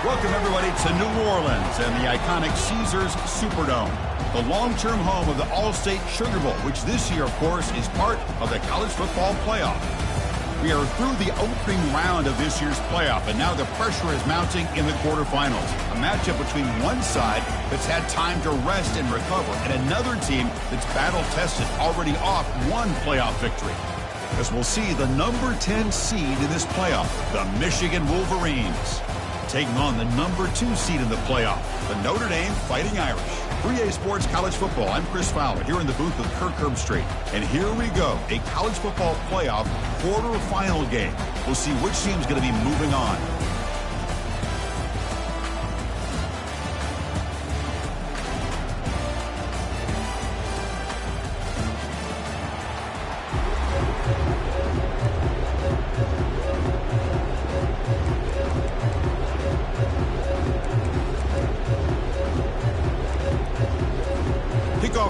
Welcome, everybody, to New Orleans and the iconic Caesars Superdome, the long-term home of the All-State Sugar Bowl, which this year, of course, is part of the college football playoff. We are through the opening round of this year's playoff, and now the pressure is mounting in the quarterfinals. A matchup between one side that's had time to rest and recover, and another team that's battle-tested, already off one playoff victory. As we'll see the number 10 seed in this playoff, the Michigan Wolverines, taking on the number 2 seed in the playoff, the Notre Dame Fighting Irish. 3A Sports College Football. I'm Chris Fowler here in the booth with Kirk Herbstreit. And here we go, a college football playoff quarterfinal game. We'll see which team's going to be moving on.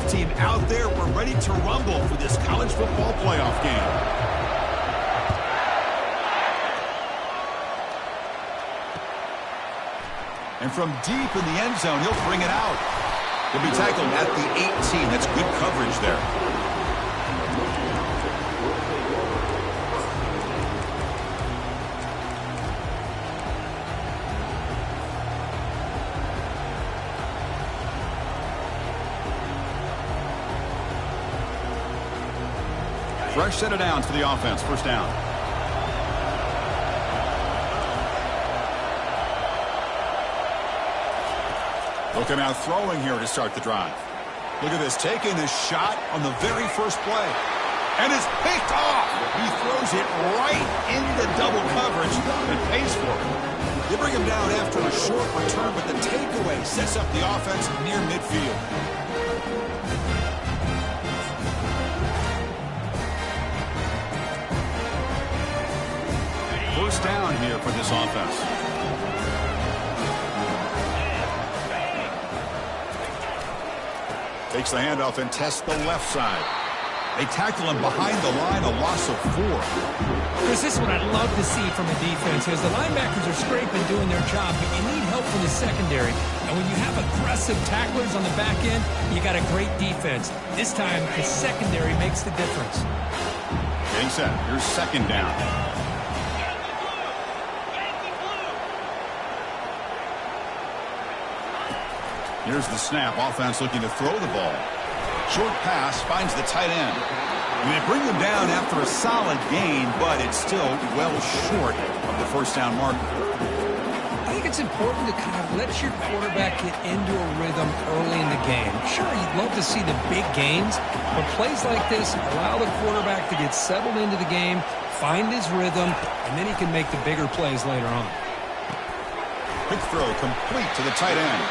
Team out there, we're ready to rumble for this college football playoff game. And from deep in the end zone, he'll bring it out. He'll be tackled at the 18. That's good coverage there. Fresh set of downs for the offense. First down. Looking out throwing here to start the drive. Look at this, taking this shot on the very first play. And it's picked off. He throws it right into double coverage and pays for it. They bring him down after a short return, but the takeaway sets up the offense near midfield. First down here for this offense. Takes the handoff and tests the left side. They tackle him behind the line, a loss of 4. Chris, this is what I'd love to see from a defense, as the linebackers are scraping, doing their job, but you need help from the secondary. And when you have aggressive tacklers on the back end, you got a great defense. This time, the secondary makes the difference. Getting set. Here's second down. Here's the snap. Offense looking to throw the ball. Short pass finds the tight end. And they bring him down after a solid gain, but it's still well short of the first down marker. I think it's important to kind of let your quarterback get into a rhythm early in the game. Sure, you'd love to see the big gains, but plays like this allow the quarterback to get settled into the game, find his rhythm, and then he can make the bigger plays later on. Quick throw complete to the tight end.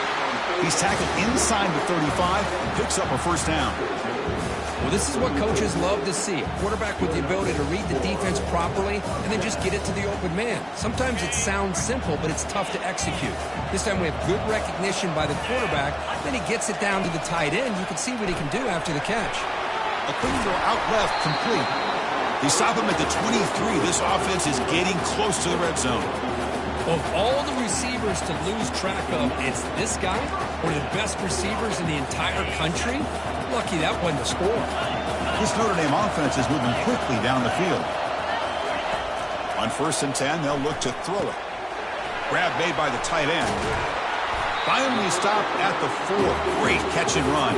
He's tackled inside the 35 and picks up a first down. Well, this is what coaches love to see. A quarterback with the ability to read the defense properly and then just get it to the open man. Sometimes it sounds simple, but it's tough to execute. This time we have good recognition by the quarterback. Then he gets it down to the tight end. You can see what he can do after the catch. A quick throw out left, complete. They stop him at the 23. This offense is getting close to the red zone. Of all the receivers to lose track of, it's this guy, one of the best receivers in the entire country. Lucky that wasn't a score. This Notre Dame offense is moving quickly down the field. On 1st and 10, they'll look to throw it. Grab made by the tight end. Finally stopped at the 4. Great catch and run.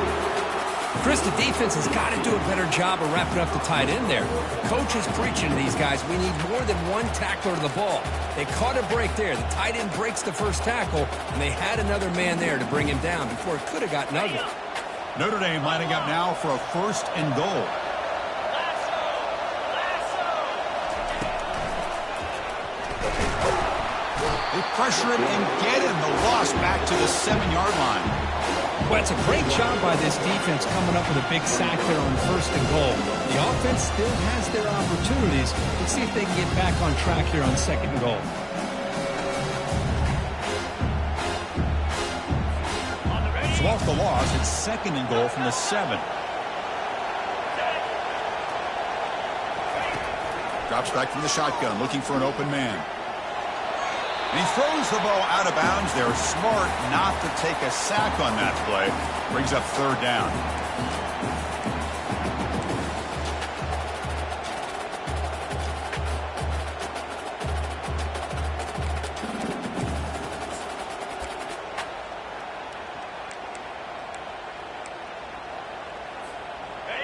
Chris, the defense has got to do a better job of wrapping up the tight end there. The coach is preaching to these guys, we need more than one tackler to the ball. They caught a break there. The tight end breaks the first tackle, and they had another man there to bring him down before it could have gotten ugly. Notre Dame lining up now for a 1st and goal. They pressure him and get him. The loss back to the 7-yard line. Well, it's a great job by this defense coming up with a big sack there on 1st and goal. The offense still has their opportunities. Let's see if they can get back on track here on 2nd and goal. So off the loss, it's 2nd and goal from the 7. Drops back from the shotgun, looking for an open man. And he throws the ball out of bounds there. Smart not to take a sack on that play. Brings up third down.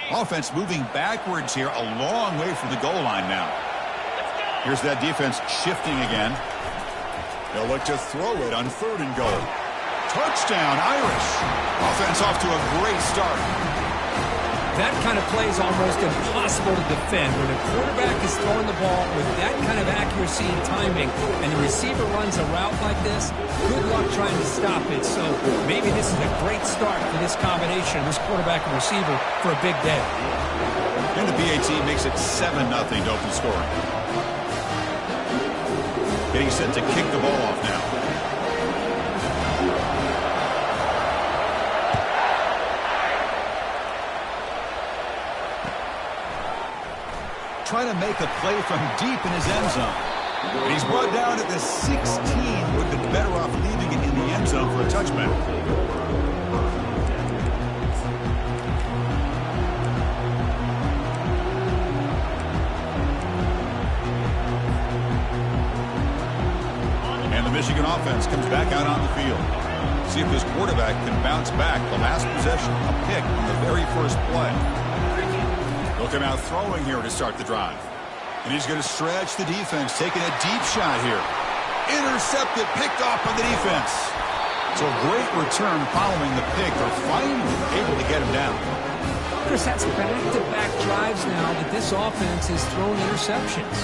Offense moving backwards here, a long way from the goal line now. Here's that defense shifting again. They'll look to throw it on third and goal. Touchdown, Irish. Offense off to a great start. That kind of play is almost impossible to defend. When a quarterback is throwing the ball with that kind of accuracy and timing, and the receiver runs a route like this, good luck trying to stop it. So maybe this is a great start for this combination, this quarterback and receiver, for a big day. And the PAT makes it 7-0 to open scoring. Getting set to kick the ball off now. Trying to make a play from deep in his end zone. And he's brought down at the 16. Would have been better off leaving it in the end zone for a touchback. And the Michigan offense comes back out on the field. See if this quarterback can bounce back. The last possession, a pick on the very first play. They'll come out throwing here to start the drive. And he's going to stretch the defense, taking a deep shot here. Intercepted, picked off by the defense. So a great return following the pick. They're finally able to get him down. Chris, that's back-to-back drives now that this offense has thrown interceptions.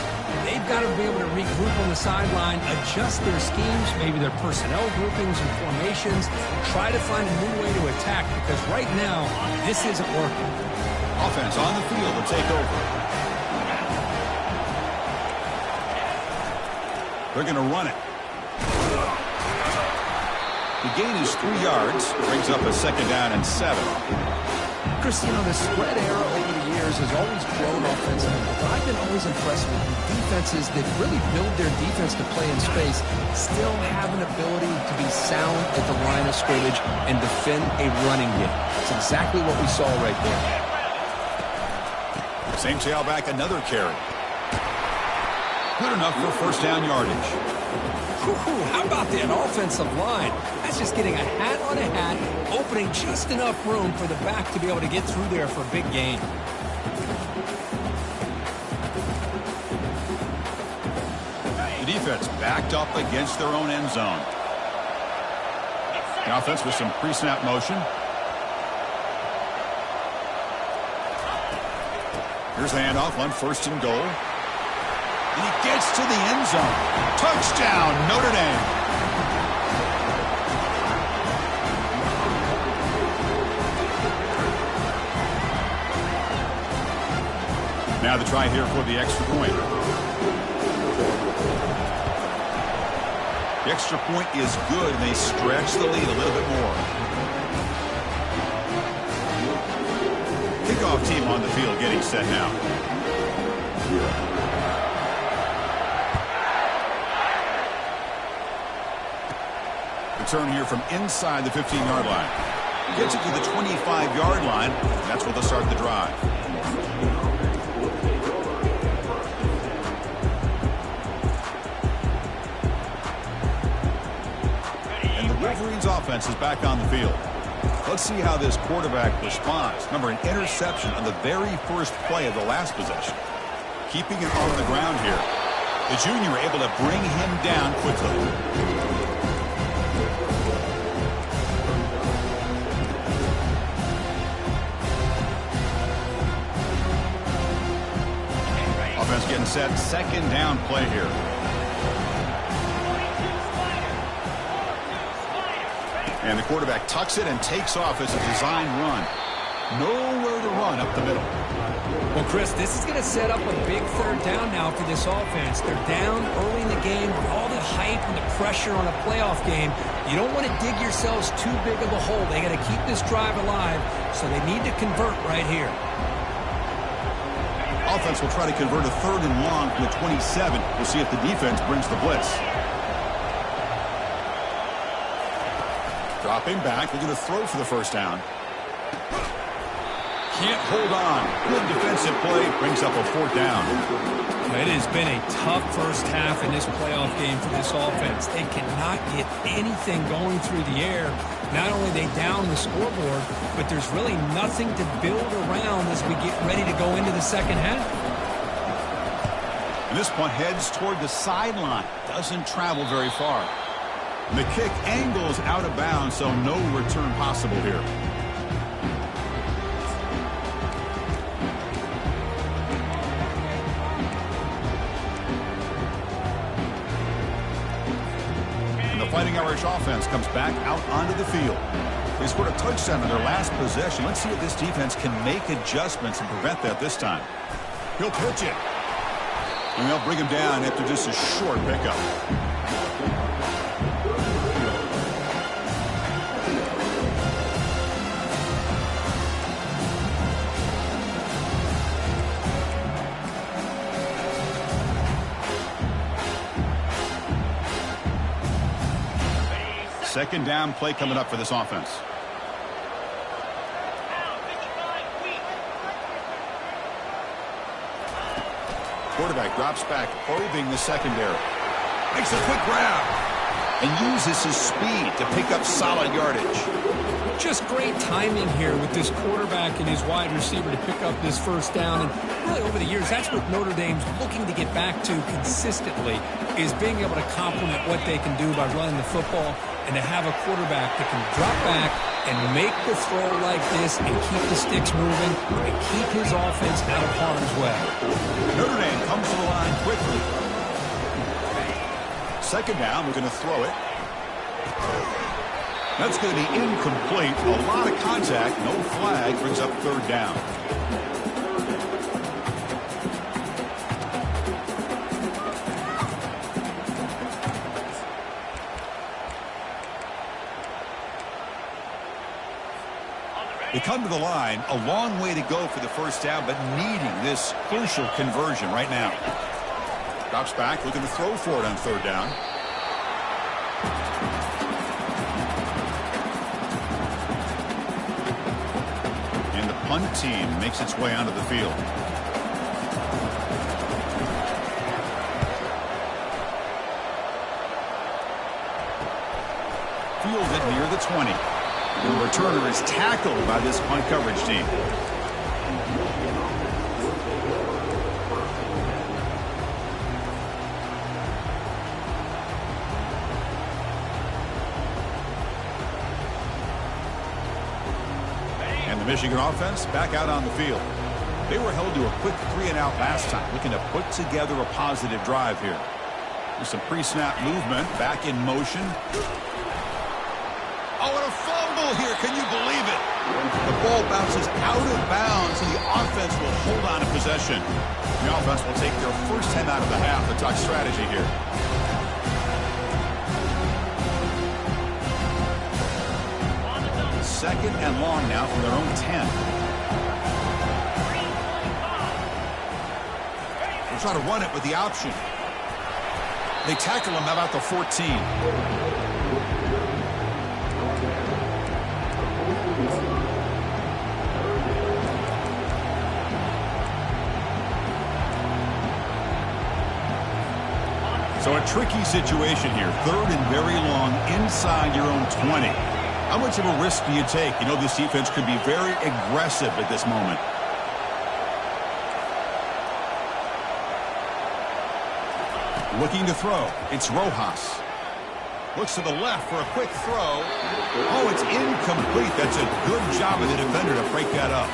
They've got to be able to regroup on the sideline, adjust their schemes, maybe their personnel groupings and formations, try to find a new way to attack, because right now, this isn't working. Offense on the field to take over. They're going to run it. The gain is 3 yards. Brings up a second down and 7. Chris, the spread era over the years has always grown offensively, but I've been always impressed with the defenses that really build their defense to play in space, still have an ability to be sound at the line of scrimmage and defend a running game. It's exactly what we saw right there. Same tailback, another carry. Good enough for first down yardage. How about that offensive line? That's just getting a hat on a hat, opening just enough room for the back to be able to get through there for a big gain. The defense backed up against their own end zone. The offense with some pre-snap motion. Here's the handoff on first and goal. And he gets to the end zone. Touchdown, Notre Dame. Now the try here for the extra point. The extra point is good, and they stretch the lead a little bit more. Kickoff team on the field getting set now. Return here from inside the 15-yard line. Gets it to the 25-yard line. That's where they'll start the drive. And the Wolverines offense is back on the field. Let's see how this quarterback responds. Remember, an interception on the very first play of the last possession. Keeping it on the ground here. The junior able to bring him down quickly. Offense getting set. Second down play here. And the quarterback tucks it and takes off as a design run. Nowhere to run up the middle. Well, Chris, this is going to set up a big third down now for this offense. They're down early in the game with all the hype and the pressure on a playoff game. You don't want to dig yourselves too big of a hole. They got to keep this drive alive, so they need to convert right here. Offense will try to convert a third and long from the 27. We'll see if the defense brings the blitz. Dropping back, looking to throw for the first down. Can't hold on. Good defensive play. Brings up a fourth down. It has been a tough first half in this playoff game for this offense. They cannot get anything going through the air. Not only they down the scoreboard, but there's really nothing to build around as we get ready to go into the second half. And this one heads toward the sideline. Doesn't travel very far. And the kick angles out of bounds, so no return possible here. Fighting Irish offense comes back out onto the field. They scored a touchdown in their last possession. Let's see if this defense can make adjustments and prevent that this time. He'll pitch it. And they'll bring him down after just a short pickup. Second down play coming up for this offense. Quarterback drops back, probing the secondary. Makes a quick grab. And uses his speed to pick up solid yardage. Just great timing here with this quarterback and his wide receiver to pick up this first down. And really over the years, that's what Notre Dame's looking to get back to consistently, is being able to complement what they can do by running the football and to have a quarterback that can drop back and make the throw like this and keep the sticks moving and keep his offense out of harm's way. Notre Dame comes to the line quickly. Second down, we're going to throw it. That's going to be incomplete. A lot of contact, no flag, brings up third down. They come to the line, a long way to go for the first down, but needing this crucial conversion right now. Drops back, looking to throw for it on third down. And the punt team makes its way onto the field. Fielded near the 20. The returner is tackled by this punt coverage team. And the Michigan offense back out on the field. They were held to a quick 3-and-out last time, looking to put together a positive drive here. There's some pre-snap movement, back in motion. Oh, and a fumble here. Can you believe it? The ball bounces out of bounds, and the offense will hold on to possession. The offense will take their first 10 out of the half. A tough strategy here. Second and long now from their own 10. They'll try to run it with the option. They tackle him about the 14. So a tricky situation here. Third and very long inside your own 20. How much of a risk do you take? You know, this defense could be very aggressive at this moment. Looking to throw. It's Rojas. Looks to the left for a quick throw. Oh, it's incomplete. That's a good job of the defender to break that up.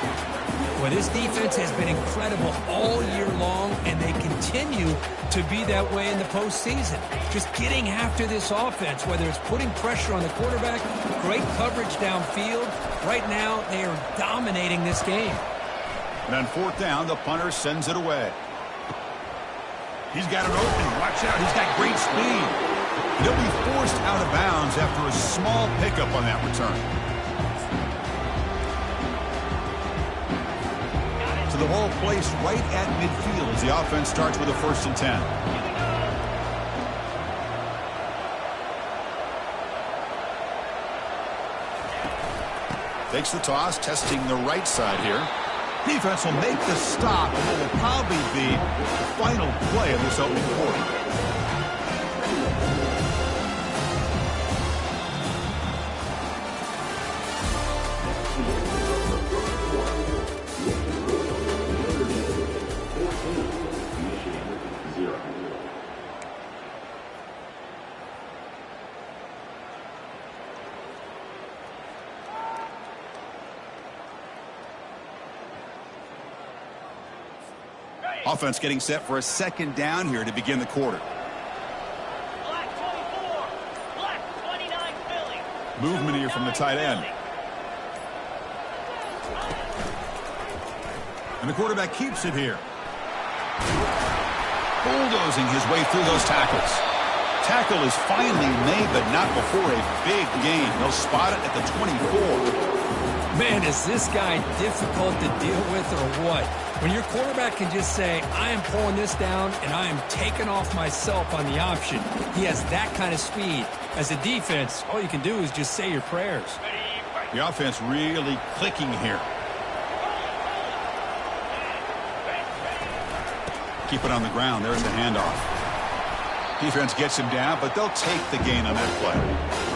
Well, this defense has been incredible all year long, and they continue to be that way in the postseason. Just getting after this offense, whether it's putting pressure on the quarterback, great coverage downfield. Right now, they are dominating this game. And on fourth down, the punter sends it away. He's got an opening. Watch out. He's got great speed. He'll be forced out of bounds after a small pickup on that return. The ball placed right at midfield as the offense starts with a 1st and 10. Takes the toss, testing the right side here. Defense will make the stop, and what will probably be the final play of this opening quarter. Offense getting set for a second down here to begin the quarter. Black 24, black 29 Philly. Movement here from the tight end. And the quarterback keeps it here. Bulldozing his way through those tackles. Tackle is finally made, but not before a big gain. They'll spot it at the 24. Man, is this guy difficult to deal with or what? When your quarterback can just say, I am pulling this down and I am taking off myself on the option. He has that kind of speed. As a defense, all you can do is just say your prayers. The offense really clicking here. Keep it on the ground. There's the handoff. Defense gets him down, but they'll take the gain on that play.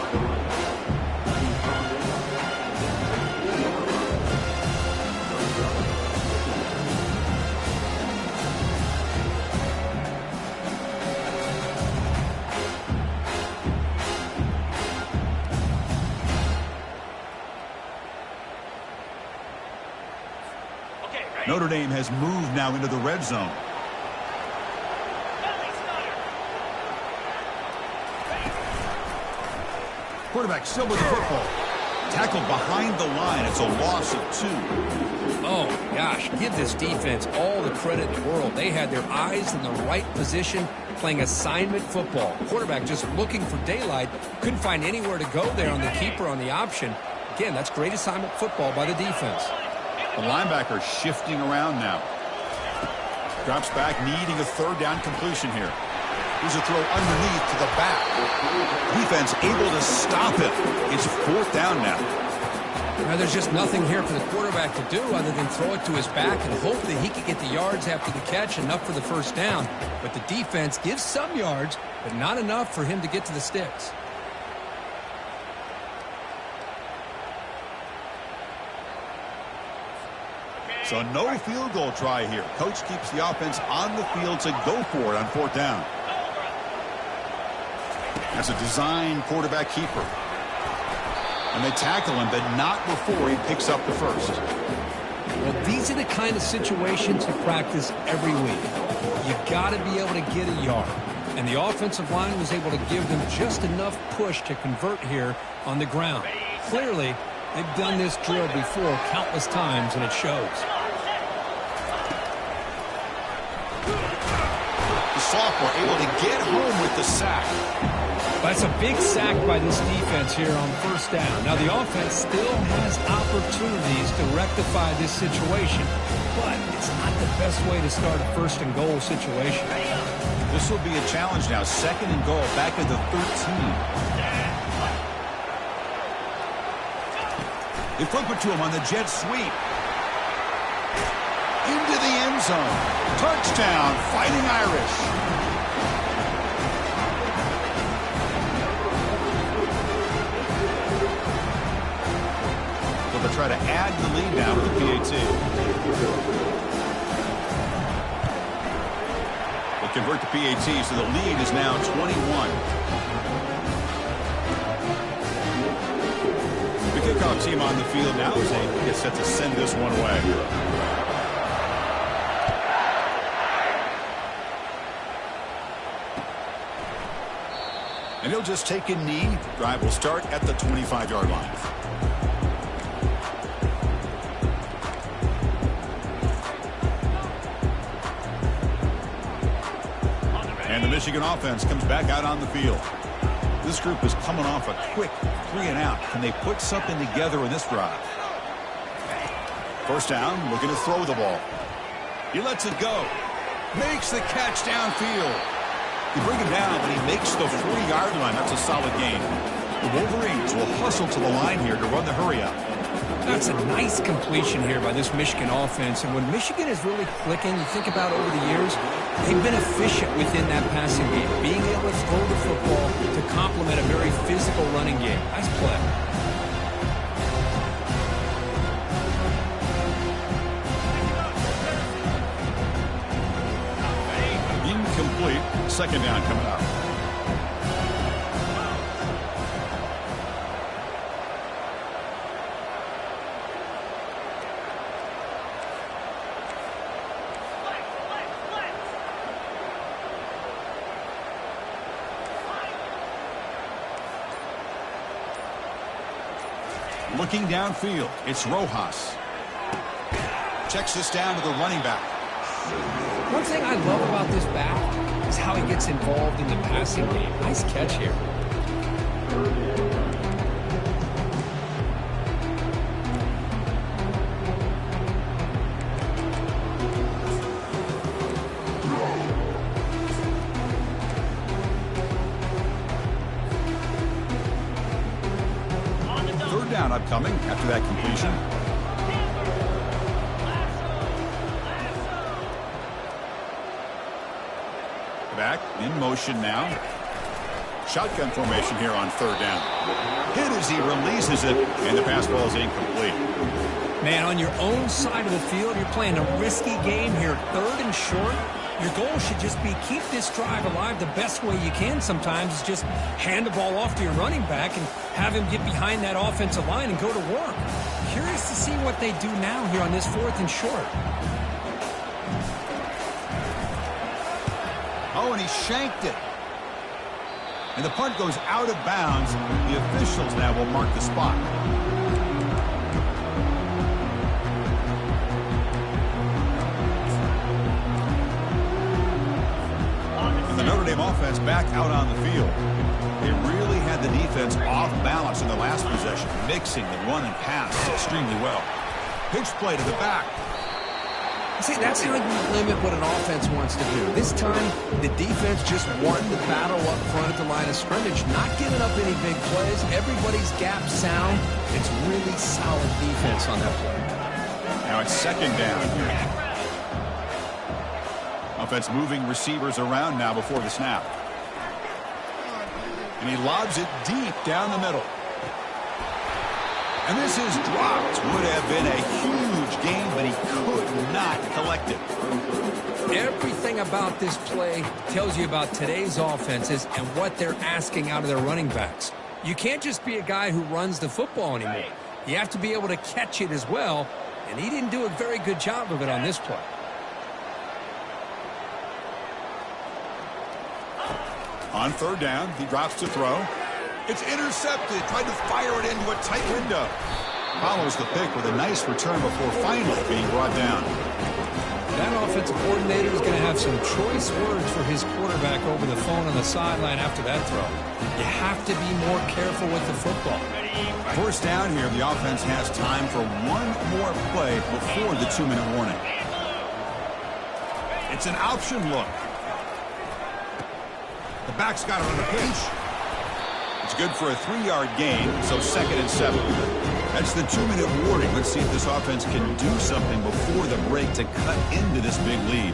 Notre Dame has moved now into the red zone. Quarterback still with the football. Tackled behind the line. It's a loss of 2. Oh, gosh, give this defense all the credit in the world. They had their eyes in the right position, playing assignment football. Quarterback just looking for daylight. Couldn't find anywhere to go there on the keeper on the option. Again, that's great assignment football by the defense. The linebacker shifting around now. Drops back, needing a third down completion here. Here's a throw underneath to the back. Defense able to stop it. It's 4th down now. Now, there's just nothing here for the quarterback to do other than throw it to his back and hope that he can get the yards after the catch, enough for the first down. But the defense gives some yards, but not enough for him to get to the sticks. So no field goal try here. Coach keeps the offense on the field to go for it on 4th down. That's a design quarterback keeper. And they tackle him, but not before he picks up the first. Well, these are the kind of situations you practice every week. You got to be able to get a yard. And the offensive line was able to give them just enough push to convert here on the ground. Clearly, they've done this drill before countless times, and it shows. The sophomore able to get home with the sack. That's a big sack by this defense here on 1st down. Now, the offense still has opportunities to rectify this situation, but it's not the best way to start a 1st and goal situation. This will be a challenge now. 2nd and goal, back at the 13. They flip it to him on the jet sweep. Into the end zone. Touchdown, Fighting Irish. So they'll try to add the lead now with the PAT. They convert the PAT, so the lead is now 21. Kickoff team on the field now as they get set to send this one away. And he'll just take a knee. Drive will start at the 25-yard line. And the Michigan offense comes back out on the field. This group is coming off a quick 3-and-out. Can they put something together in this drive? 1st down, looking to throw the ball. He lets it go. Makes the catch downfield. You bring him down, but he makes the 40-yard line. That's a solid gain. The Wolverines will hustle to the line here to run the hurry up. That's a nice completion here by this Michigan offense. And when Michigan is really clicking, you think about over the years, they've been efficient within that passing game, being able to throw the football to complement a very physical running game. Nice play. Incomplete. Second down coming up. Looking downfield, it's Rojas. Checks this down to the running back. One thing I love about this back is how he gets involved in the passing game. Nice catch here. Third down upcoming after that completion. Back in motion now. Shotgun formation here on third down. Hit as he releases it, and the pass ball is incomplete. Man, on your own side of the field, you're playing a risky game here. Third and short. Your goal should just be keep this drive alive the best way you can sometimes is just hand the ball off to your running back and have him get behind that offensive line and go to work. Curious to see what they do now here on this fourth and short. Oh, and he shanked it. And the punt goes out of bounds. The officials now will mark the spot. The Notre Dame offense back out on the field. They really had the defense off balance in the last possession, mixing the run and pass extremely well. Pitch play to the back. See, that's how you limit what an offense wants to do. This time, the defense just won the battle up front at the line of scrimmage, not giving up any big plays. Everybody's gap sound. It's really solid defense on that play. Now it's second down here. Offense moving receivers around now before the snap. And he lobs it deep down the middle. And this is dropped. Would have been a huge gain, but he could not collect it. Everything about this play tells you about today's offenses and what they're asking out of their running backs. You can't just be a guy who runs the football anymore. You have to be able to catch it as well, and he didn't do a very good job of it on this play. On third down, he drops to throw. It's intercepted. Tried to fire it into a tight window. Follows the pick with a nice return before finally being brought down. That offensive coordinator is going to have some choice words for his quarterback over the phone on the sideline after that throw. You have to be more careful with the football. First down here, the offense has time for one more play before the 2-minute warning. It's an option look. The back's got it on the pitch. It's good for a 3-yard gain, so 2nd and 7. That's the 2-minute warning. Let's see if this offense can do something before the break to cut into this big lead.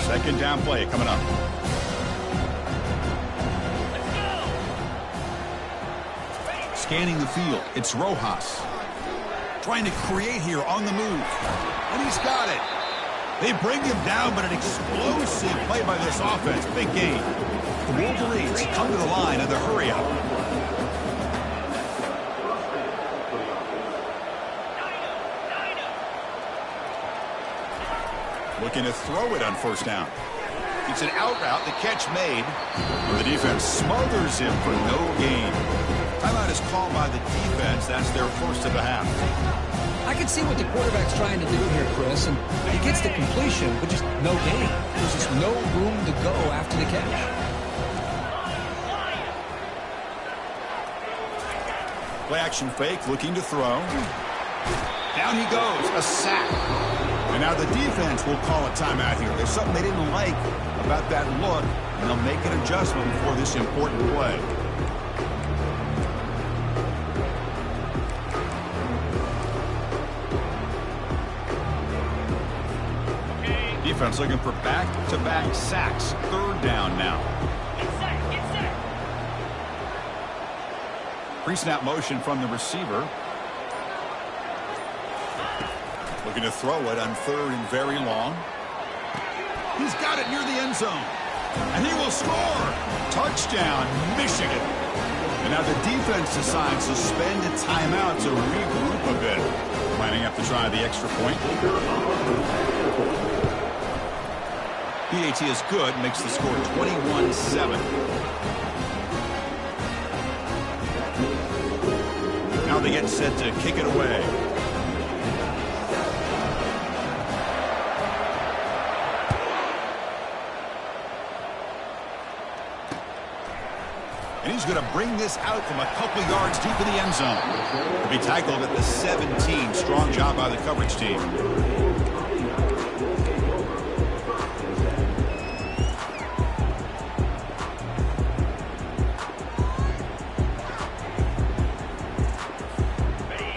Second down play coming up. Scanning the field, it's Rojas. Trying to create here on the move. And he's got it. They bring him down, but an explosive play by this offense. Big gain. The Wolverines come to the line in the hurry-up. Looking to throw it on first down. It's an out route, the catch made. And the defense smothers him for no gain. Timeout is called by the defense. That's their first of the half. I can see what the quarterback's trying to do here, Chris, and he gets the completion, but just no gain. There's just no room to go after the catch. Play action fake, looking to throw. Down he goes, a sack. And now the defense will call a timeout here. There's something they didn't like about that look, and they'll make an adjustment for this important play. defense looking for back-to-back sacks. Third down now. Get set, get set. Pre-snap motion from the receiver. Looking to throw it on third and very long. He's got it near the end zone. And he will score. Touchdown, Michigan. And now the defense decides to spend a timeout to regroup a bit. Lining up to try the extra point. PAT is good, makes the score 21-7. Now they get set to kick it away. And he's going to bring this out from a couple yards deep in the end zone. He'll be tackled at the 17. Strong job by the coverage team.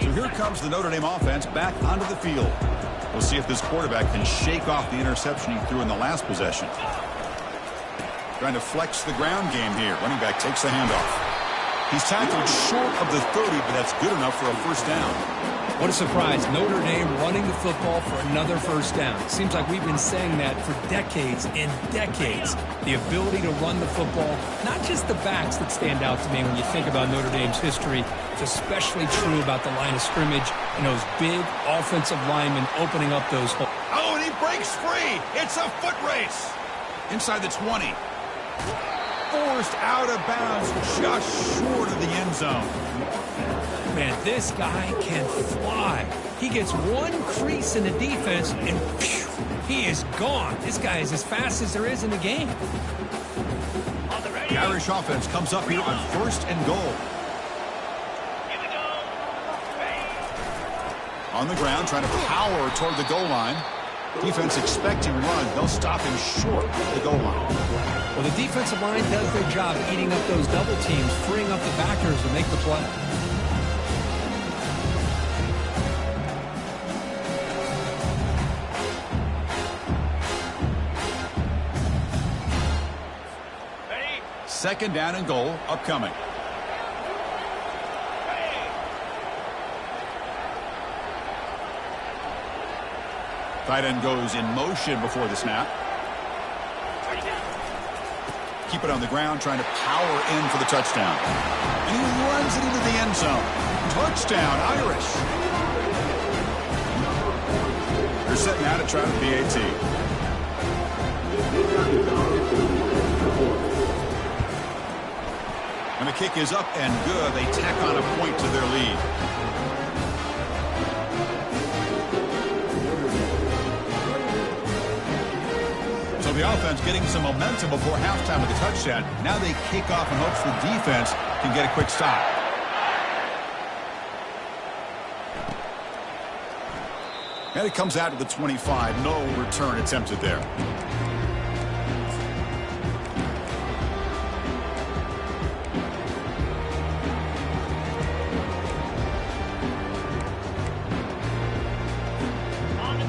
So here comes the Notre Dame offense back onto the field. We'll see if this quarterback can shake off the interception he threw in the last possession. Trying to flex the ground game here. Running back takes the handoff. He's tackled short of the 30, but that's good enough for a first down. What a surprise. Notre Dame running the football for another first down. Seems like we've been saying that for decades and decades. The ability to run the football, not just the backs that stand out to me when you think about Notre Dame's history. It's especially true about the line of scrimmage and those big offensive linemen opening up those holes. Oh, and he breaks free. It's a foot race. Inside the 20. Forced out of bounds just short of the end zone. Man, this guy can fly. He gets one crease in the defense and phew, he is gone. This guy is as fast as there is in the game. The Irish offense comes up here on first and goal. Here we go. On the ground, trying to power toward the goal line. Defense expecting run. They'll stop him short of the goal line. Well, the defensive line does their job eating up those double teams, freeing up the backers to make the play. Ready? Second down and goal upcoming. Tight end goes in motion before the snap. Keep it on the ground, trying to power in for the touchdown. And he runs it into the end zone. Touchdown, Irish. They're setting out to try the PAT. And the kick is up and good. They tack on a point to their lead. So the offense getting some momentum before halftime with a touchdown. Now they kick off in hopes the defense can get a quick stop. And it comes out to the 25. No return attempted there.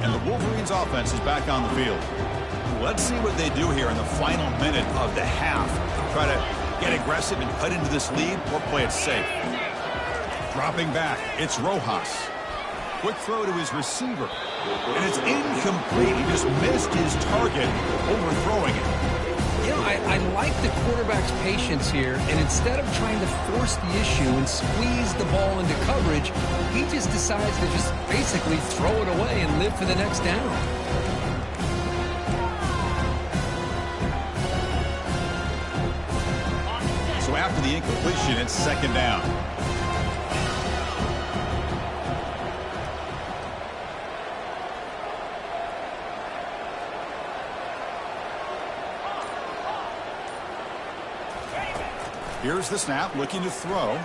And the Wolverines offense is back on the field. Let's see what they do here in the final minute of the half. Try to get aggressive and cut into this lead or play it safe. Dropping back, it's Rojas. Quick throw to his receiver. And it's incomplete. He just missed his target, overthrowing it. You know, I like the quarterback's patience here, and instead of trying to force the issue and squeeze the ball into coverage, he just decides to just basically throw it away and live for the next down. So after the incompletion, it's second down. Here's the snap, looking to throw.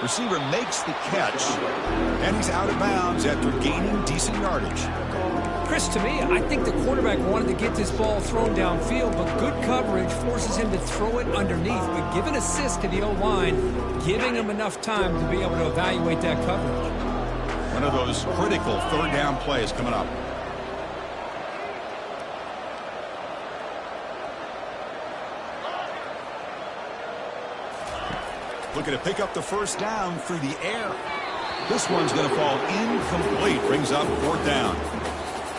Receiver makes the catch, and he's out of bounds after gaining decent yardage. Chris, to me, I think the quarterback wanted to get this ball thrown downfield, but good coverage forces him to throw it underneath. But give an assist to the O-line, giving him enough time to be able to evaluate that coverage. One of those critical third down plays coming up. Looking to pick up the first down through the air. This one's going to fall incomplete. Brings up fourth down.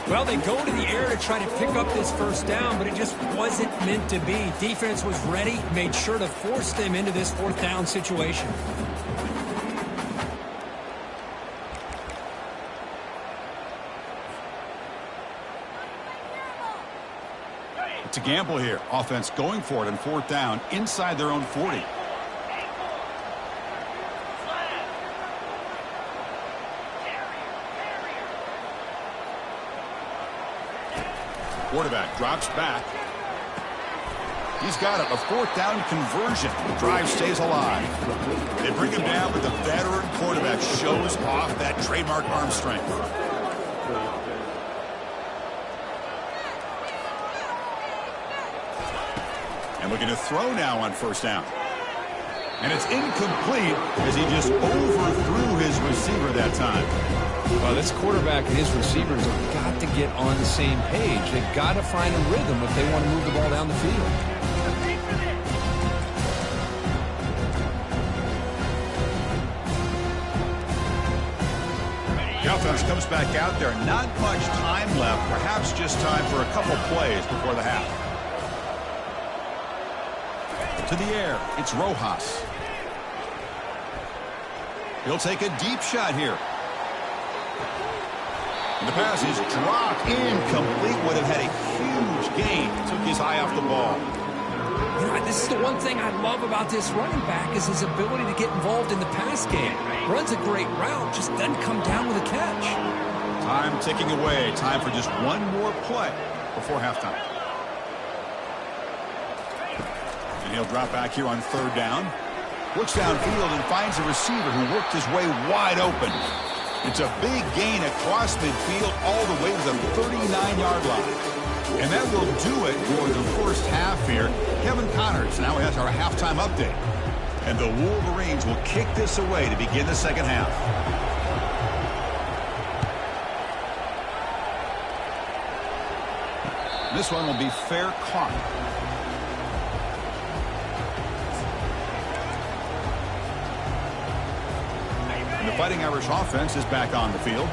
Well, they go to the air to try to pick up this first down, but it just wasn't meant to be. Defense was ready, made sure to force them into this fourth down situation. It's a gamble here. Offense going for it on fourth down inside their own 40. Quarterback drops back. He's got it. A fourth down conversion. The drive stays alive. They bring him down, but the veteran quarterback shows off that trademark arm strength. And looking to throw now on first down. And it's incomplete as he just overthrew his receiver that time. Well, this quarterback and his receivers have got to get on the same page. They've got to find a rhythm if they want to move the ball down the field. The offense comes back out there. Not much time left. Perhaps just time for a couple plays before the half. To the air. It's Rojas. He'll take a deep shot here. And the pass is dropped incomplete. Would have had a huge gain. Took his eye off the ball. You know, this is the one thing I love about this running back is his ability to get involved in the pass game. Runs a great route, just doesn't come down with a catch. Time ticking away. Time for just one more play before halftime. And he'll drop back here on third down. Looks downfield and finds a receiver who worked his way wide open. It's a big gain across midfield all the way to the 39-yard line. And that will do it for the first half here. Kevin Connors now has our halftime update. And the Wolverines will kick this away to begin the second half. This one will be fair caught. The Fighting Irish offense is back on the field.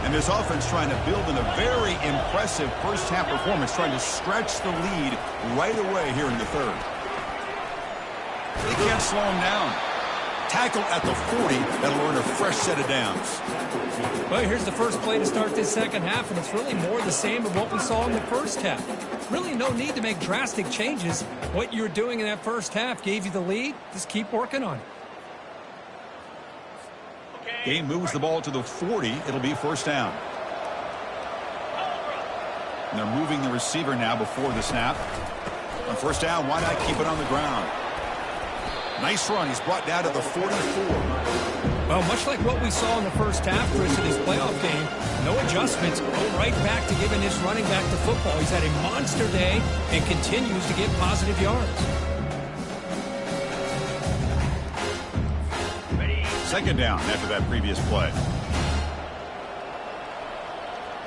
And this offense trying to build in a very impressive first half performance, trying to stretch the lead right away here in the third. They can't slow him down. Tackle at the 40. That'll earn a fresh set of downs. Well, here's the first play to start this second half, and it's really more the same of what we saw in the first half. Really no need to make drastic changes. What you were doing in that first half gave you the lead. Just keep working on it. Game moves the ball to the 40. It'll be first down. And they're moving the receiver now before the snap. On first down, why not keep it on the ground? Nice run. He's brought down to the 44. Well, much like what we saw in the first half, Chris, in his playoff game, no adjustments. Go right back to giving his running back the football. He's had a monster day and continues to get positive yards. Second down after that previous play.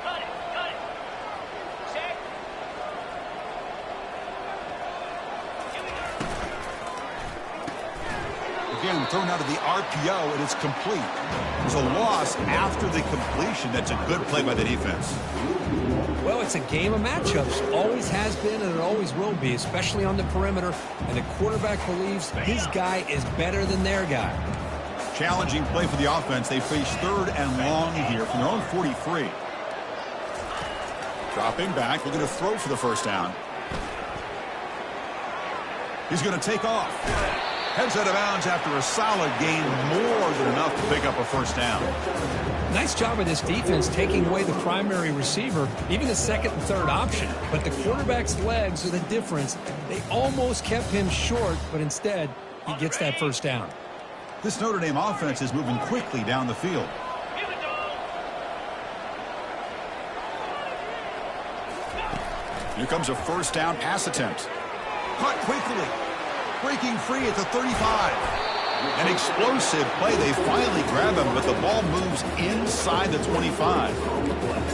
Cut it. Check. Again, thrown out of the RPO, and it's complete. There's a loss after the completion. That's a good play by the defense. Well, it's a game of matchups. Always has been, and it always will be, especially on the perimeter. And the quarterback believes his guy is better than their guy. Challenging play for the offense. They face third and long here from their own 43. Dropping back, looking to throw for the first down. He's going to take off. Heads out of bounds after a solid gain, more than enough to pick up a first down. Nice job of this defense taking away the primary receiver, even the second and third option. But the quarterback's legs are the difference. They almost kept him short, but instead, he gets that first down. This Notre Dame offense is moving quickly down the field. Here comes a first down pass attempt. Caught quickly. Breaking free at the 35. An explosive play. They finally grab him, but the ball moves inside the 25.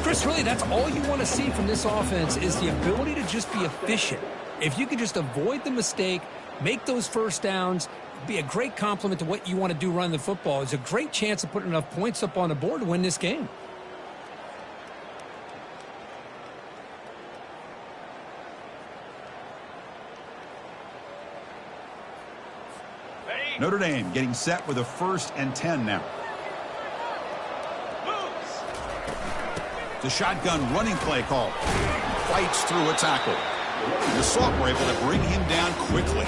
Chris, really, that's all you want to see from this offense is the ability to just be efficient. If you could just avoid the mistake, make those first downs, be a great compliment to what you want to do running the football. It's a great chance of putting enough points up on the board to win this game. Notre Dame getting set with a 1st and 10 now. The shotgun running play call. Fights through a tackle. The Salt were able to bring him down quickly.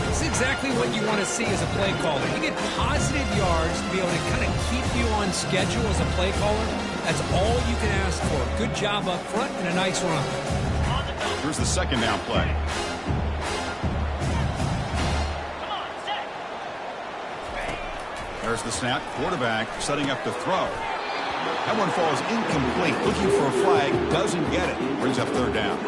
This is exactly what you want to see as a play caller. You get positive yards to be able to kind of keep you on schedule as a play caller. That's all you can ask for. Good job up front and a nice run. Here's the 2nd down play. There's the snap. Quarterback setting up the throw. That one falls incomplete. Looking for a flag. Doesn't get it. Brings up 3rd down.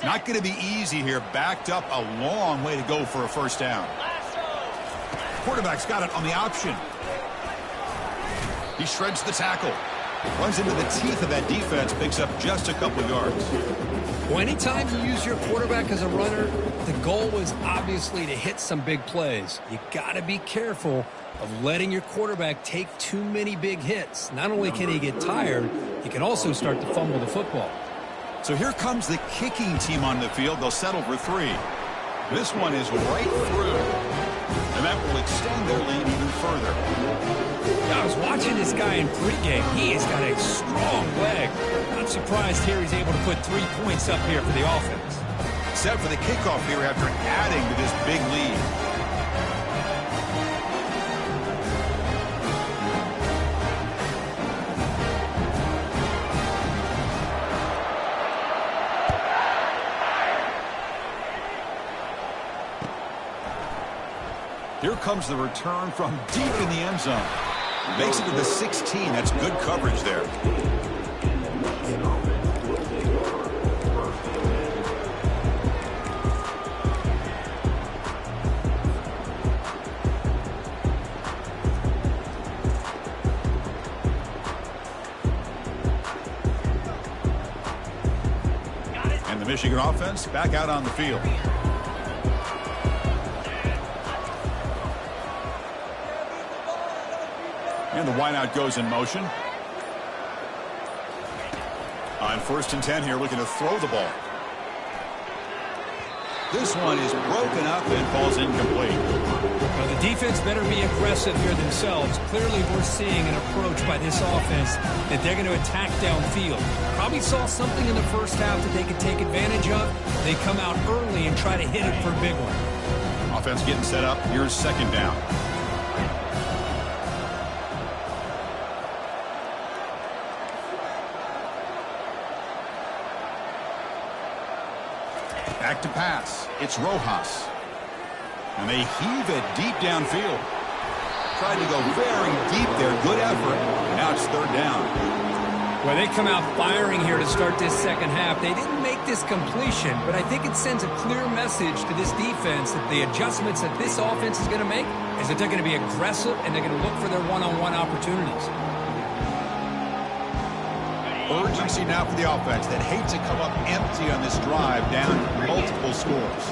Not going to be easy here. Backed up a long way to go for a 1st down. Quarterback's got it on the option. He shreds the tackle. Runs into the teeth of that defense. Picks up just a couple yards. Well, anytime you use your quarterback as a runner, the goal was obviously to hit some big plays. You got to be careful of letting your quarterback take too many big hits. Not only can he get tired, he can also start to fumble the football. So here comes the kicking team on the field. They'll settle for 3. This one is right through. And that will extend their lead even further. I was watching this guy in pregame. He has got a strong leg. Not surprised here he's able to put 3 points up here for the offense. Set for the kickoff here after adding to this big lead. Here comes the return from deep in the end zone. Makes it to the 16. That's good coverage there. And the Michigan offense back out on the field. And the wideout goes in motion. On 1st and 10 here, looking to throw the ball. This one is broken up and falls incomplete. Well, the defense better be aggressive here themselves. Clearly, we're seeing an approach by this offense that they're going to attack downfield. Probably saw something in the first half that they could take advantage of. They come out early and try to hit it for a big one. Offense getting set up. Here's 2nd down. Back to pass. It's Rojas. And they heave it deep downfield. Tried to go very deep there. Good effort. Now it's 3rd down. Well, they come out firing here to start this 2nd half. They didn't make this completion, but I think it sends a clear message to this defense that the adjustments that this offense is going to make is that they're going to be aggressive and they're going to look for their one-on-one opportunities. Urgency now for the offense that hates to come up empty on this drive, down multiple scores.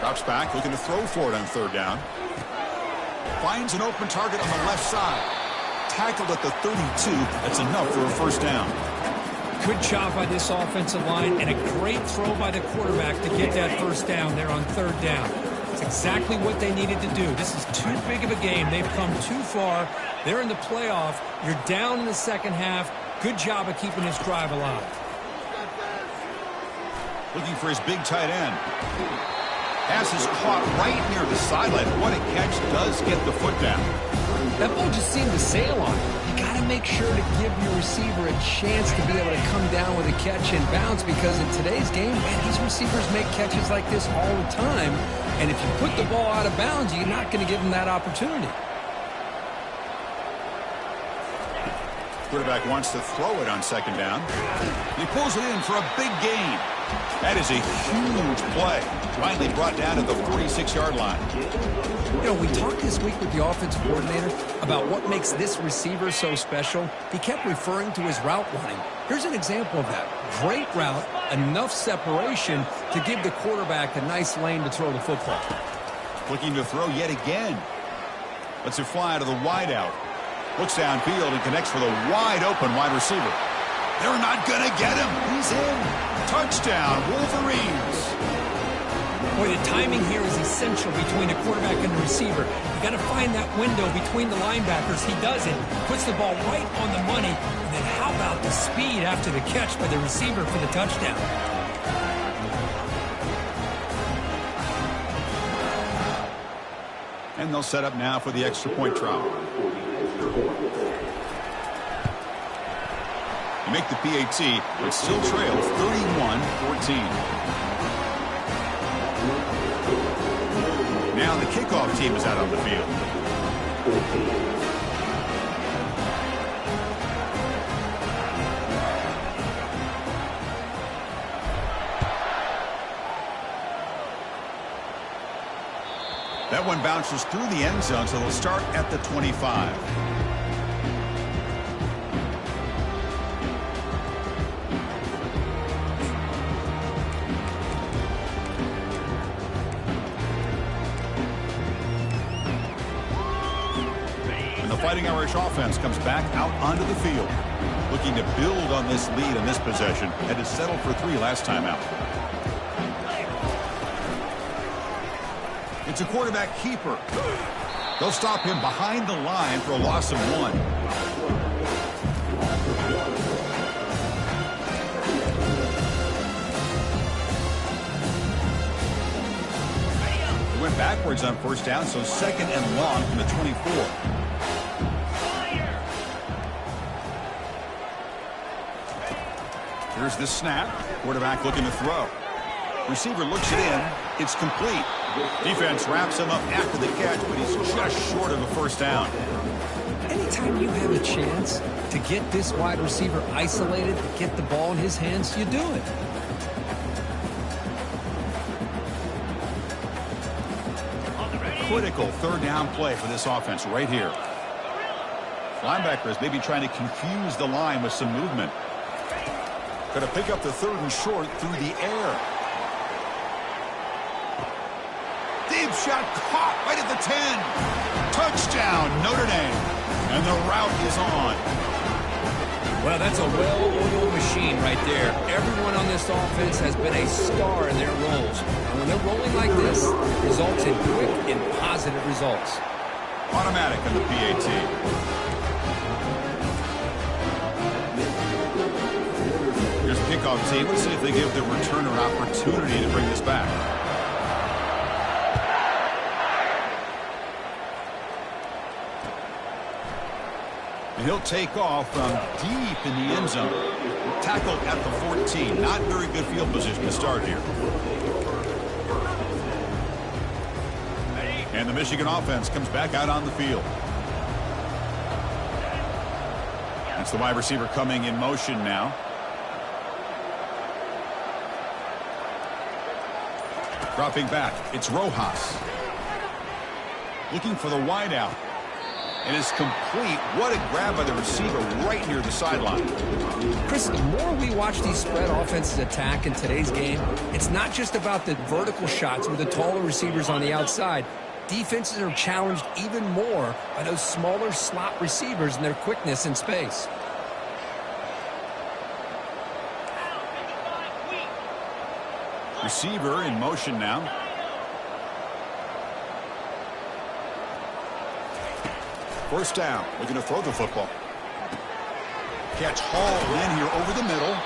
Drops back, looking to throw for it on 3rd down. Finds an open target on the left side. Tackled at the 32. That's enough for a 1st down. Good job by this offensive line and a great throw by the quarterback to get that 1st down there on 3rd down. It's exactly what they needed to do. This is too big of a game. They've come too far. They're in the playoff. You're down in the 2nd half. Good job of keeping this drive alive. Looking for his big tight end. Pass is caught right near the sideline. What a catch. Does get the foot down. That ball just seemed to sail on it. You got to make sure to give your receiver a chance to be able to come down with a catch and bounce, because in today's game, man, these receivers make catches like this all the time. And if you put the ball out of bounds, you're not going to give them that opportunity. Quarterback wants to throw it on second down. He pulls it in for a big gain. That is a huge play. Finally brought down to the 46-yard line. You know, we talked this week with the offensive coordinator about what makes this receiver so special. He kept referring to his route running. Here's an example of that. Great route, enough separation to give the quarterback a nice lane to throw the football. Looking to throw yet again. Lets it fly to the wideout. Looks downfield and connects with a wide-open wide receiver. They're not going to get him. He's in. Touchdown, Wolverines. Boy, the timing here is essential between the quarterback and the receiver. You got to find that window between the linebackers. He does it. Puts the ball right on the money. And then how about the speed after the catch by the receiver for the touchdown? And they'll set up now for the extra point try. They make the PAT, but still trail 31-14. Now the kickoff team is out on the field. That one bounces through the end zone, so they'll start at the 25. And the Fighting Irish offense comes back out onto the field, looking to build on this lead in this possession. Had to settle for 3 last time out. It's a quarterback keeper. They'll stop him behind the line for a loss of 1. He went backwards on first down, so second and long from the 24. Here's the snap. Quarterback looking to throw. Receiver looks it in. It's complete. Defense wraps him up after the catch, but he's just short of a first down. Anytime you have a chance to get this wide receiver isolated, to get the ball in his hands, you do it. Critical third down play for this offense right here. Linebackers maybe trying to confuse the line with some movement. Going to pick up the third and short through the air. Deep shot caught right at the 10. Touchdown, Notre Dame. And the route is on. Well, that's a well-oiled machine right there. Everyone on this offense has been a star in their roles. And when they're rolling like this, it results in quick and positive results. Automatic on the PAT. Here's the kickoff team. Let's see if they give the returner opportunity to bring this back. And he'll take off from deep in the end zone. Tackled at the 14. Not very good field position to start here. And the Michigan offense comes back out on the field. That's the wide receiver coming in motion now. Dropping back, it's Rojas. Looking for the wideout. And it's complete. What a grab by the receiver right near the sideline. Chris, the more we watch these spread offenses attack in today's game, it's not just about the vertical shots with the taller receivers on the outside. Defenses are challenged even more by those smaller slot receivers and their quickness in space. Receiver in motion now. First down, looking to throw the football. Catch hauled in here over the middle.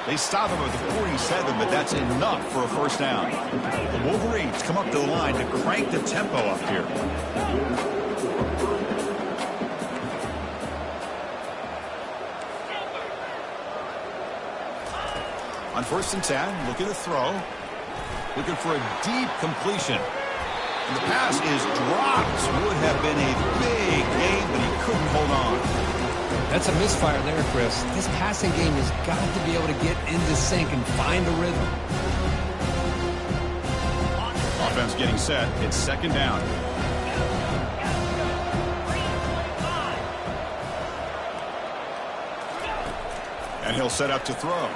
They stop him at the 47, but that's enough for a first down. The Wolverines come up to the line to crank the tempo up here. On first and 10, looking to throw. Looking for a deep completion. And the pass is dropped. Would have been a big gain, but he couldn't hold on. That's a misfire there, Chris. This passing game has got to be able to get into sync and find a rhythm. Offense getting set. It's second down. And he'll set up to throw.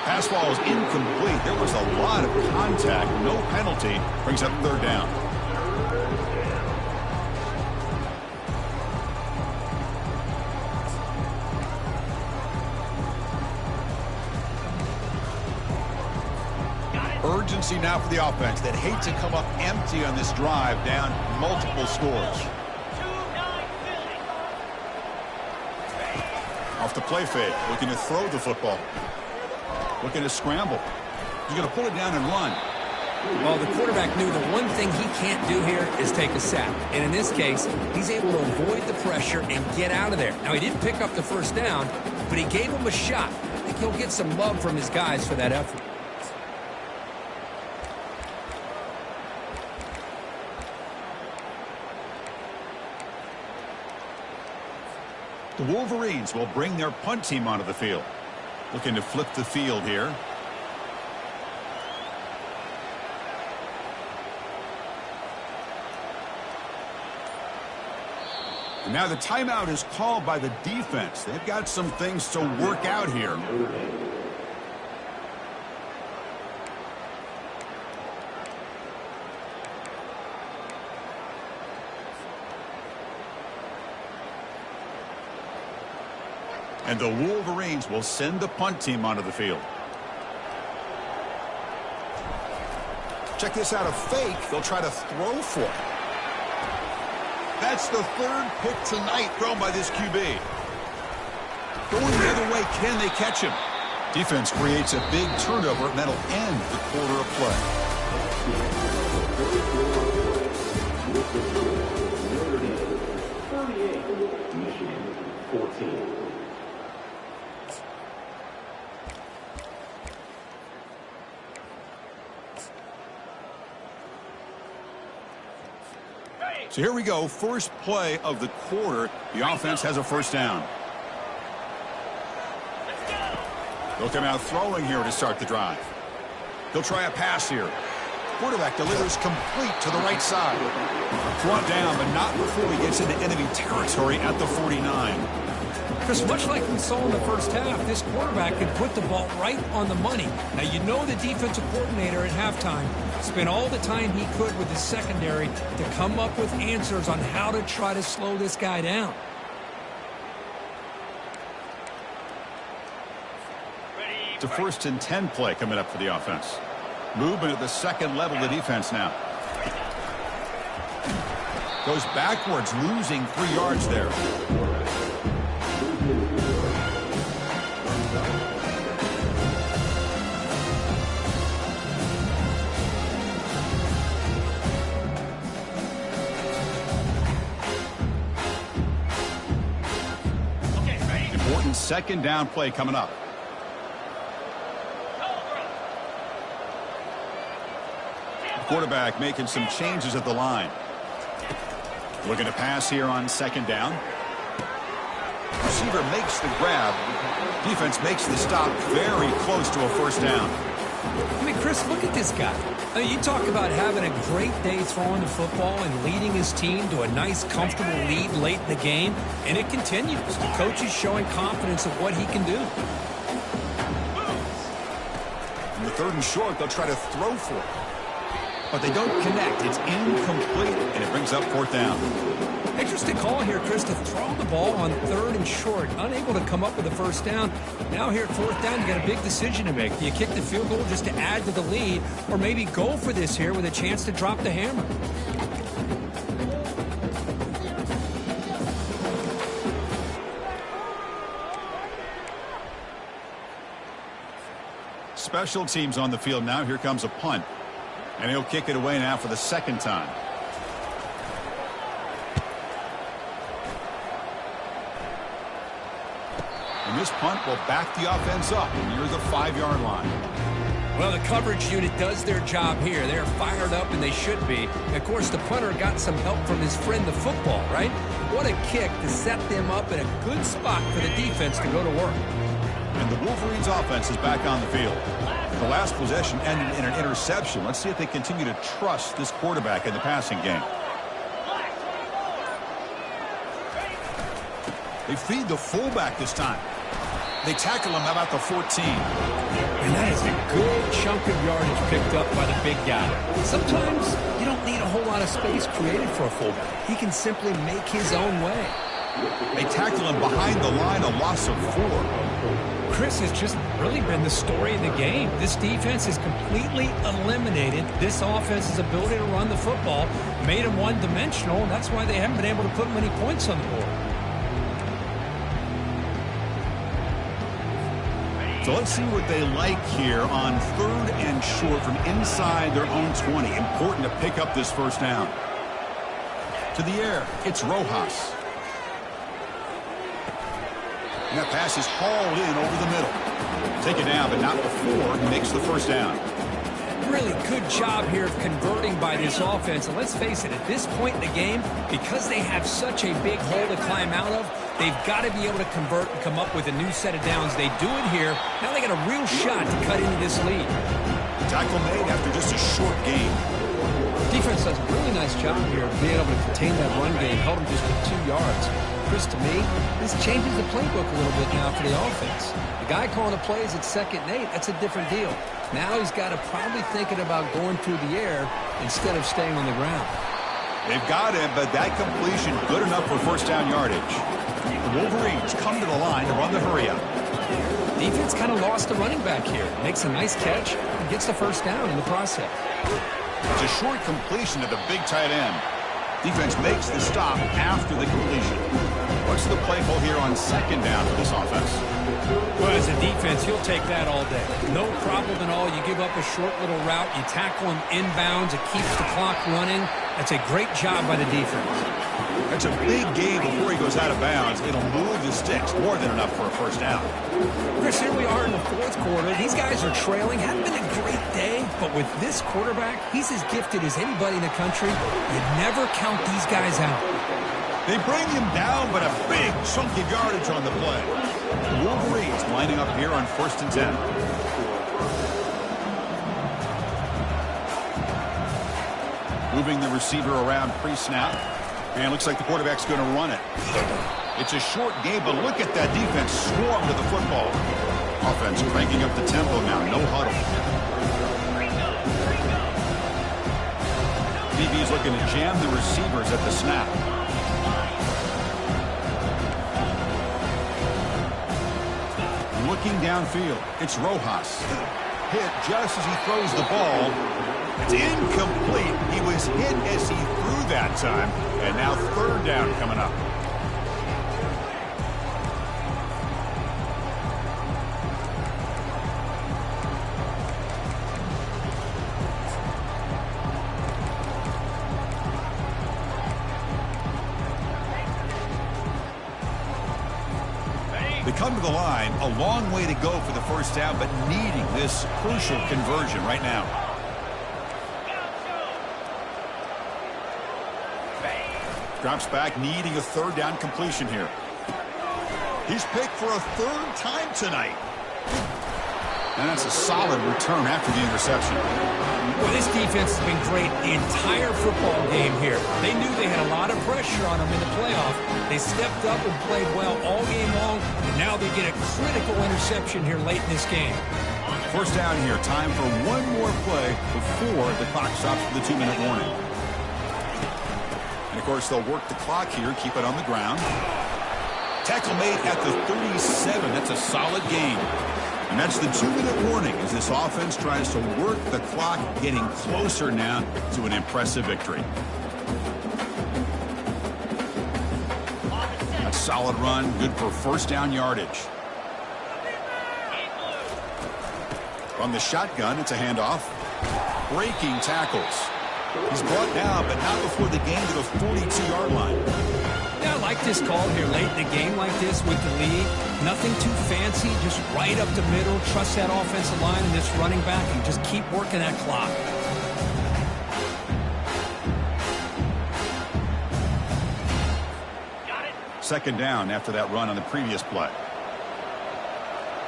Pass ball is incomplete. There was a lot of contact. No penalty. Brings up third down. Urgency now for the offense that hate to come up empty on this drive, down multiple scores. Off the play fake, looking to throw the football. Looking to scramble. He's going to pull it down and run. Well, the quarterback knew the one thing he can't do here is take a sack. And in this case, he's able to avoid the pressure and get out of there. Now, he didn't pick up the first down, but he gave him a shot. I think he'll get some love from his guys for that effort. The Wolverines will bring their punt team onto the field. Looking to flip the field here. And now the timeout is called by the defense. They've got some things to work out here. And the Wolverines will send the punt team onto the field. Check this out, a fake. They'll try to throw for it. That's the third pick tonight thrown by this QB. Going the other way, can they catch him? Defense creates a big turnover, and that'll end the quarter of play. 14. So here we go, first play of the quarter. The offense has a first down. They'll come out throwing here to start the drive. They'll try a pass here. Quarterback delivers complete to the right side. Brought down, but not before he gets into enemy territory at the 49. Chris, much like we saw in the first half, this quarterback could put the ball right on the money. Now, you know the defensive coordinator at halftime spent all the time he could with his secondary to come up with answers on how to try to slow this guy down. It's a 1st and 10 play coming up for the offense. Movement at the second level of the defense now. Goes backwards, losing 3 yards there. Important second down play coming up. Quarterback making some changes at the line. Looking to pass here on second down. Receiver makes the grab. Defense makes the stop very close to a first down. I mean, Chris, look at this guy. I mean, you talk about having a great day throwing the football and leading his team to a nice, comfortable lead late in the game, and it continues. The coach is showing confidence of what he can do. In the 3rd and short, they'll try to throw for it. But they don't connect. It's incomplete, and it brings up 4th down. Interesting call here, Chris, to throw the ball on 3rd and short. Unable to come up with a first down. Now here at 4th down, you got a big decision to make. Do you kick the field goal just to add to the lead, or maybe go for this here with a chance to drop the hammer? Special teams on the field now. Here comes a punt. And he'll kick it away now for the 2nd time. And this punt will back the offense up near the 5-yard line. Well, the coverage unit does their job here. They're fired up, and they should be. Of course, the punter got some help from his friend, the football, right? What a kick to set them up in a good spot for the defense to go to work. And the Wolverines' offense is back on the field. The last possession ended in an interception. Let's see if they continue to trust this quarterback in the passing game. They feed the fullback this time. They tackle him about the 14. And that is a good chunk of yardage picked up by the big guy. Sometimes you don't need a whole lot of space created for a fullback. He can simply make his own way. They tackle him behind the line, a loss of 4. Chris, has just really been the story of the game. This defense has completely eliminated this offense's ability to run the football, made them one-dimensional, and that's why they haven't been able to put many points on the board. So let's see what they like here on 3rd and short from inside their own 20. Important to pick up this first down. To the air, it's Rojas. And that pass is hauled in over the middle. Taken down, but not before he makes the first down. Really good job here of converting by this offense. And let's face it, at this point in the game, because they have such a big hole to climb out of, they've got to be able to convert and come up with a new set of downs. They do it here. Now they got a real shot to cut into this lead. Tackle made after just a short game. Defense does a really nice job here of being able to contain that run game, held them just to 2 yards. Chris, to me, this changes the playbook a little bit now for the offense. The guy calling the plays at 2nd and 8, that's a different deal. Now he's got to probably thinking about going through the air instead of staying on the ground. They've got him, but that completion good enough for first down yardage. The Wolverines come to the line to run the hurry-up. Defense kind of lost the running back here. Makes a nice catch and gets the first down in the process. It's a short completion to the big tight end. Defense makes the stop after the completion. What's the play call here on 2nd down for this offense? Well, as a defense, you'll take that all day. No problem at all. You give up a short little route. You tackle him inbounds. It keeps the clock running. That's a great job by the defense. That's a big gain before he goes out of bounds. It'll move the sticks more than enough for a first down. Chris, here we are in the 4th quarter. These guys are trailing. Hadn't been a great day, but with this quarterback, he's as gifted as anybody in the country. You never count these guys out. They bring him down, but a big chunk of yardage on the play. The Wolverines lining up here on 1st and 10. Moving the receiver around pre-snap. And looks like the quarterback's going to run it. It's a short game, but look at that defense swarm to the football. Offense cranking up the tempo now. No huddle. DB's looking to jam the receivers at the snap. Looking downfield, it's Rojas. Hit just as he throws the ball. It's incomplete. He was hit as he threw that time. And now 3rd down coming up. They come to the line, a long way to go for the first down, but needing this crucial conversion right now. Drops back, needing a 3rd down completion here. He's picked for a 3rd time tonight. And that's a solid return after the interception. Well, this defense has been great the entire football game here. They knew they had a lot of pressure on them in the playoff. They stepped up and played well all game long, and now they get a critical interception here late in this game. First down here. Time for one more play before the clock stops for the 2-minute warning. And, of course, they'll work the clock here, keep it on the ground. Tackle made at the 37. That's a solid gain. And that's the 2-minute warning as this offense tries to work the clock, getting closer now to an impressive victory. A solid run, good for first down yardage. From the shotgun, it's a handoff. Breaking tackles. He's brought down, but not before the gain to the 42-yard line. Yeah, I like this call here late in the game like this with the lead. Nothing too fancy, just right up the middle. Trust that offensive line and this running back and just keep working that clock. Got it. Second down after that run on the previous play.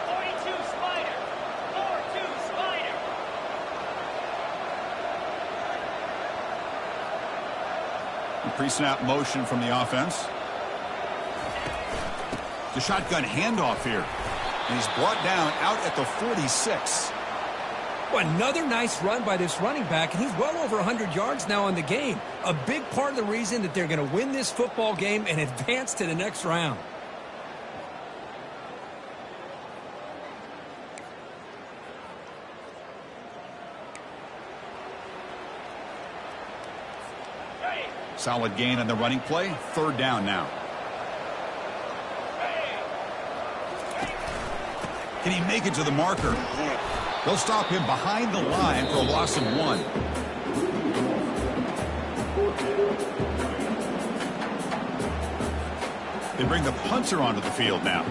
42 Spider. 4-2 Spider. Pre-snap motion from the offense. The shotgun handoff here. And he's brought down out at the 46. Well, another nice run by this running back, and he's well over 100 yards now in the game. A big part of the reason that they're going to win this football game and advance to the next round. Solid gain on the running play. Third down now. Can he make it to the marker? They'll stop him behind the line for a loss of 1. They bring the punter onto the field now.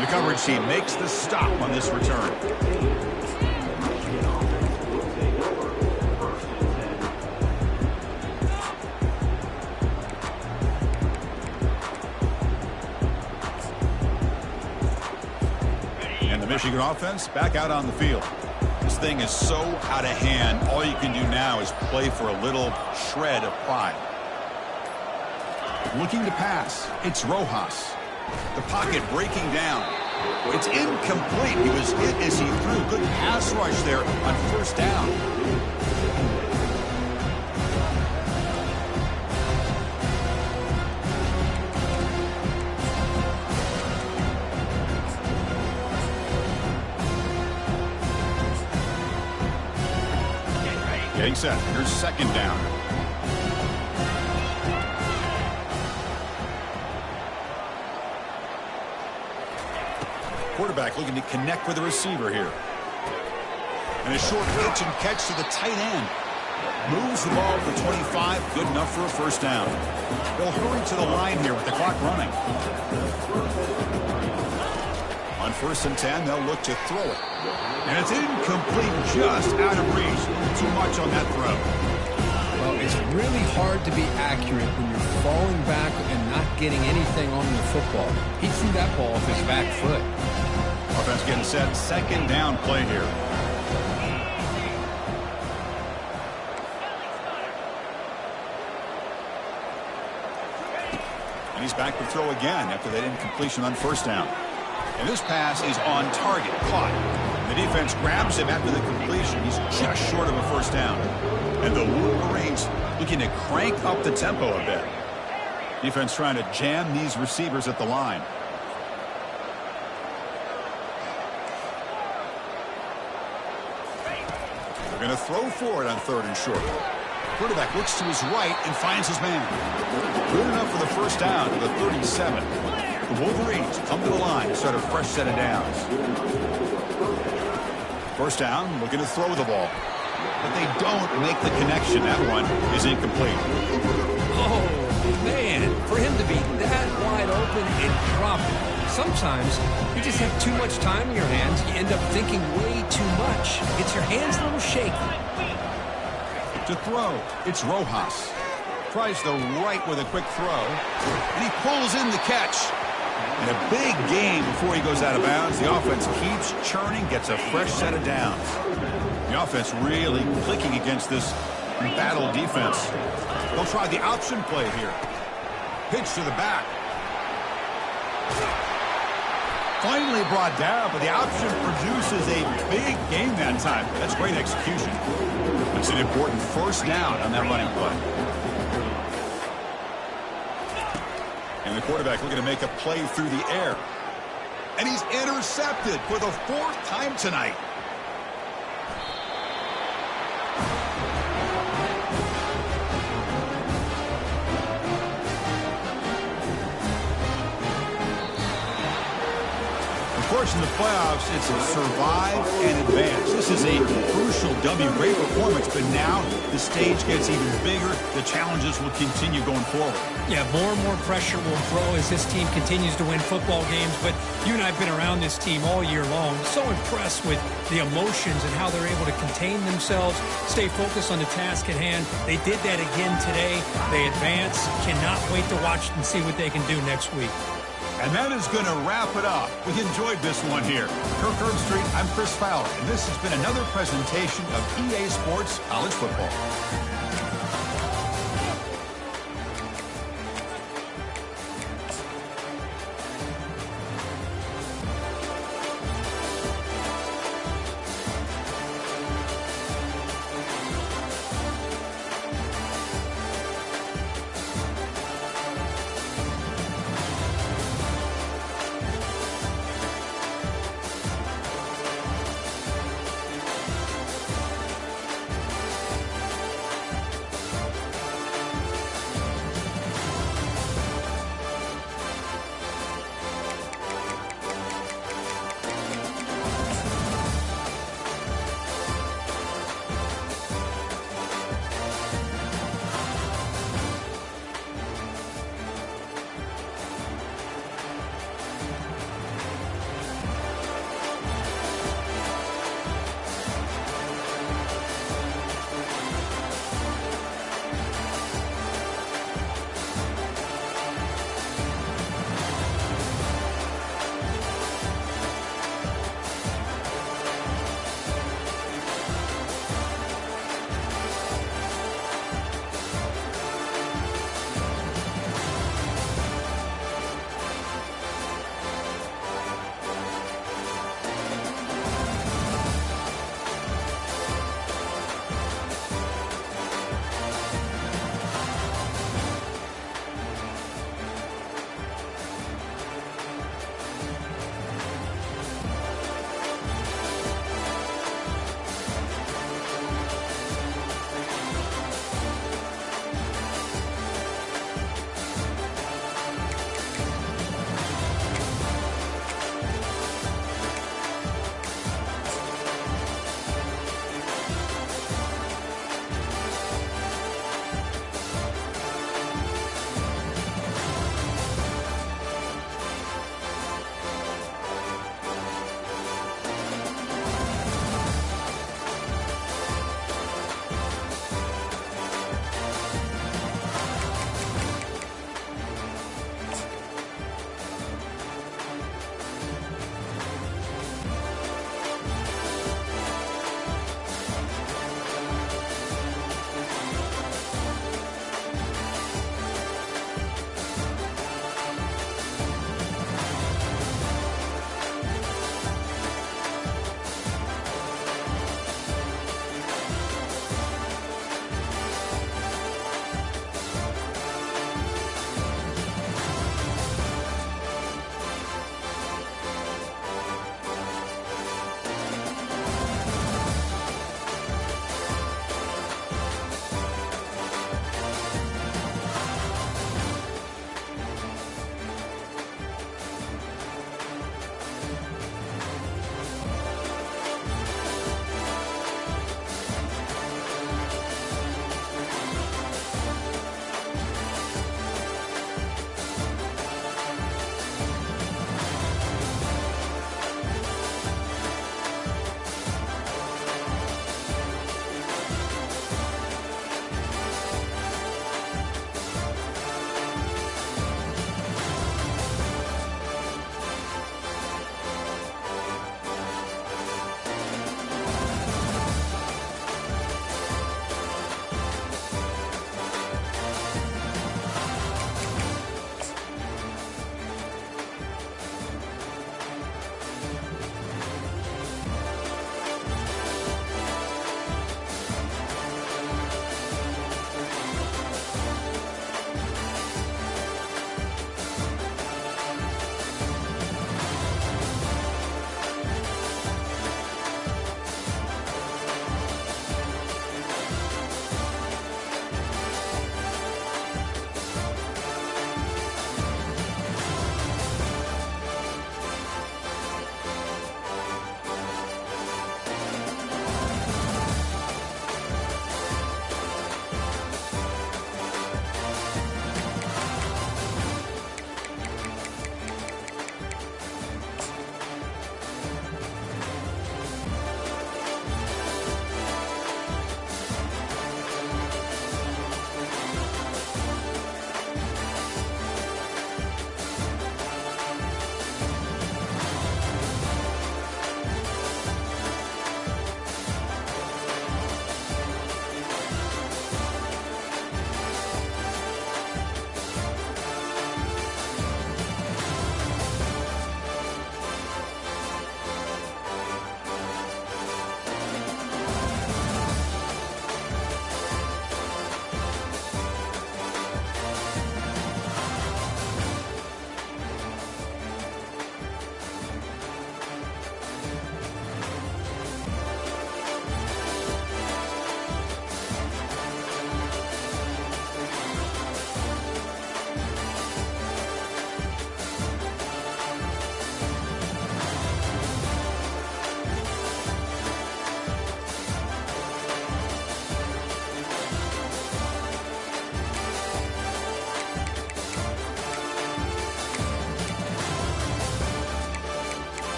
The coverage team makes the stop on this return. And the Michigan offense back out on the field. This thing is so out of hand. All you can do now is play for a little shred of pride. Looking to pass. It's Rojas. The pocket breaking down. It's incomplete. He was hit as he threw. Good pass rush there on first down. Getting set. Here's second down. Quarterback looking to connect with the receiver here. And a short pitch and catch to the tight end. Moves the ball for 25. Good enough for a first down. They'll hurry to the line here with the clock running. On 1st and 10, they'll look to throw it. And it's incomplete, just out of reach. Too much on that throw. Well, it's really hard to be accurate when you're falling back and not getting anything on the football. He threw that ball off his back foot. Offense getting set. Second down play here. And he's back to throw again after that incompletion on first down. And this pass is on target. Caught. The defense grabs him after the completion. He's just short of a first down. And the Wolverines looking to crank up the tempo a bit. Defense trying to jam these receivers at the line. They're going to throw for it on 3rd and short. Quarterback looks to his right and finds his man. Good enough for the first down to the 37. The Wolverines come to the line to start a fresh set of downs. First down, looking to throw the ball. But they don't make the connection. That one is incomplete. Oh, man. For him to be that wide open and drop it. Sometimes you just have too much time in your hands. You end up thinking way too much. Gets your hands a little shaky. To throw, it's Rojas. Tries the right with a quick throw. And he pulls in the catch. And a big gain before he goes out of bounds. The offense keeps churning, gets a fresh set of downs. The offense really clicking against this battle defense. They'll try the option play here. Pitch to the back. Finally brought down, but the option produces a big gain that time. That's great execution. It's an important first down on that running play. And the quarterback looking to make a play through the air. And he's intercepted for the 4th time tonight. course, in the playoffs, it's survive and advance. This is a crucial W. Great performance, but now the stage gets even bigger. The challenges will continue going forward. Yeah, more and more pressure will grow as this team continues to win football games, but you and I have been around this team all year long. So impressed with the emotions and how they're able to contain themselves, stay focused on the task at hand. They did that again today. They advance. Cannot wait to watch and see what they can do next week. And that is going to wrap it up. We enjoyed this one here. Kirk Herbstreit, I'm Chris Fowler, and this has been another presentation of EA Sports College Football.